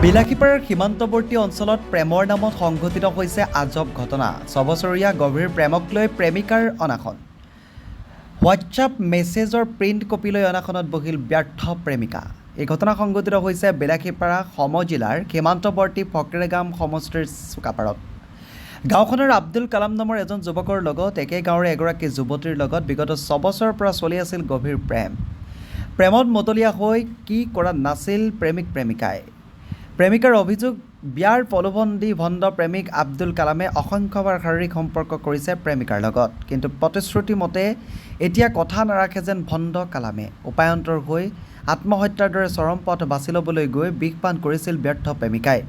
বিলাসীপাৰাৰ সীমান্তৱৰ্তী অঞ্চলত প্ৰেমৰ নামত সংঘটিত হৈছে আজব ঘটনা। ৬ বছৰীয়া গভীৰ প্ৰেমক লৈ প্ৰেমিকাৰ অনাখন। হোৱাটছআপ মেছেজৰ প্ৰিণ্ট কপি লৈ অনাখনত বহিল ব্যৰ্থ প্ৰেমিকা। এই ঘটনা সংঘটিত হৈছে বিলাসীপাৰা সমজিলাৰ সীমান্তৱৰ্তী ফকৰেগাম সমষ্টিৰ চুকাপাৰত। গাঁওখনৰ আব্দুল কালাম নামৰ এজন যুৱকৰ লগত একে গাঁৱৰে এগৰাকী যুৱতীৰ লগত বিগত ৬ বছৰৰ পৰা চলি আছিল গভীৰ প্ৰেম। প্ৰেমত মতলীয়া হৈ কি কৰা নাছিল প্ৰেমিকাই। প্ৰেমিকাৰ অভিযোগ, বিয়াৰ প্ৰলোভন দি ভণ্ড প্ৰেমিক আব্দুল কালামে অসংখ্যবাৰ শাৰীৰিক সম্পৰ্ক কৰিছে প্ৰেমিকাৰ লগত। কিন্তু প্ৰতিশ্ৰুতি মতে এতিয়া কথা নাৰাখে যেন ভণ্ড কালামে। উপায়ন্তৰ হৈ আত্মহত্যাৰ দৰে চৰম পথ বাছি ল'বলৈ গৈ বিষপান কৰিছিল ব্যৰ্থ প্ৰেমিকাই।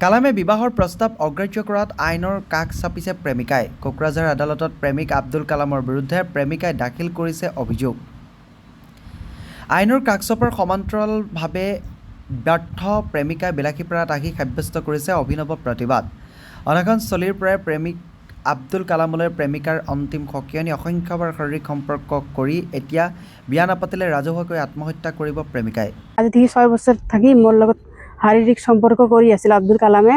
কালামে বিবাহৰ প্ৰস্তাৱ অগ্ৰাহ্য কৰাত আইনৰ কাষ চাপিছে প্ৰেমিকাই। কোকৰাঝাৰ আদালতত প্ৰেমিক আব্দুল কালামৰ বিৰুদ্ধে প্ৰেমিকাই দাখিল কৰিছে অভিযোগ। আইনৰ কাষ চপাৰ সমান্তৰালভাৱে ব্যৰ্থ প্ৰেমিকাই বিলাসীপাৰাত আহি সাব্যস্ত কৰিছে অভিনৱ প্ৰতিবাদ। অনাগনস্থলীৰ পৰাই প্ৰেমিক আব্দুল কালামলৈ প্ৰেমিকাৰ অন্তিম সকিয়নি। অসংখ্যবাৰ শাৰীৰিক সম্পৰ্ক কৰি এতিয়া বিয়া নাপাতিলে ৰাজহুৱাকৈ আত্মহত্যা কৰিব প্ৰেমিকাই। আজি থেকে ৬ বছৰ থাকি মোৰ লগত শাৰীৰিক সম্পৰ্ক কৰি আছিল আব্দুল কালামে।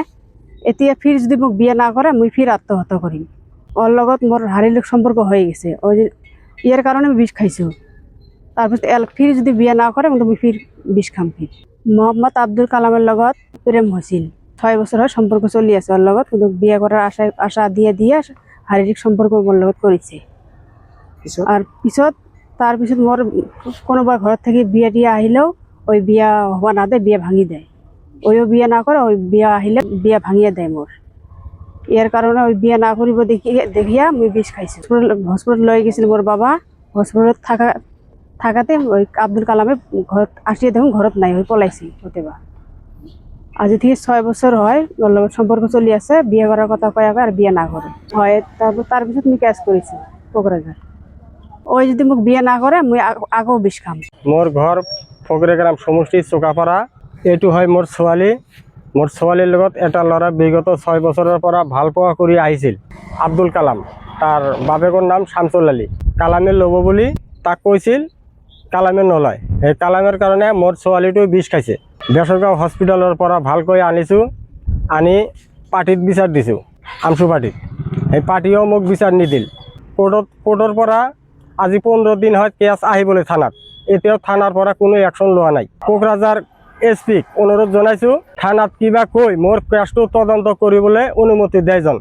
এতিয়া ফিৰ যদি মোক বিয়া না কৰে মই ফিৰ আত্মহত্যা কৰিম। ওর লগত মোৰ শাৰীৰিক সম্পৰ্ক হৈ গৈছে। ইয়াৰ কাৰণে মই বিষ খাইছোঁ। তাৰপিছত ফিৰ যদি বিয়া না কৰে মই ফিৰ বিষ খাম। ফিৰ মোহাম্মদ আব্দুল কালামের লগত প্রেম হয়েছিল। ৬ বছরের সম্পর্ক চলি আছে ওর লগত, কিন্তু বিয়ে করার আশা দিয়ে শারীরিক সম্পর্ক মোর লগত করেছে। আর তাৰপিছত মোর কোনোবা ঘর থেকে বিয়া দিয়ে আহিলেও ওই বিয়া হওয়া না দেয়, বিয়া ভাঙি দেয়। ওইও বিয়া না করে, ওই বিয়া আহিলে বিয়া ভাঙিয়ে দেয় মোর। ইয়ার কারণে ওই বিয়া না করিব দেখিয়া মই বিষ খাইছো। হসপিটাল লৈ গেছিল মোর বাবা। হসপিটালত থাকাতে ওই আব্দুল কালামে ঘৰত আসিয়ে দেখুন ঘৰত নাই, হয়ে পলাইছি হতেবা। আজি থেকে ৬ বছর হয় ওর লগত সম্পর্ক চলি আছে। বিয়ে করার কথা কয় আর বিয়ে না করে হয়। তাৰপিছত মই কেস করেছি কোকরাঝার। ওই যদি মোক বিয়ে না করে মই আগেও বিষ খাম। মোর ঘর ফকরেগ্রাম সমষ্টি চুকাপাৰা। এইটো হয় মোর ছোৱালী। মোর ছোৱালীৰ লগত এটা ল'ৰা বিগত ৬ বছৰৰ পৰা ভাল পোৱা কৰি আহিছিল। আব্দুল কালাম, তাৰ বাপেকৰ নাম শামছুল আলী। কালামে ল'ব বুলি তাক কৈছিল, কালামে নলয়। সেই কালামের কাৰণে মোর ছোৱালীটো বিষ খাইছে। বেচৰগাঁও হস্পিটেলৰ পৰা ভালকৈ আনিছোঁ, আনি পাৰ্টিত বিচাৰ দিছোঁ, আমচু পাৰ্টিত। সেই পাৰ্টিও মোক বিচাৰ নিদিল। কোৰ্টৰ পৰা আজি 15 দিন হয় কেছ আহিবলৈ থানাত। এতিয়াও থানাৰ পৰা কোনো একশ্যন লোৱা নাই। কোকৰাঝাৰ SP অনুৰোধ জনাইছোঁ, থানাত কিবা কৈ মোৰ কেছটো তদন্ত কৰিবলৈ অনুমতি দেয় যেন।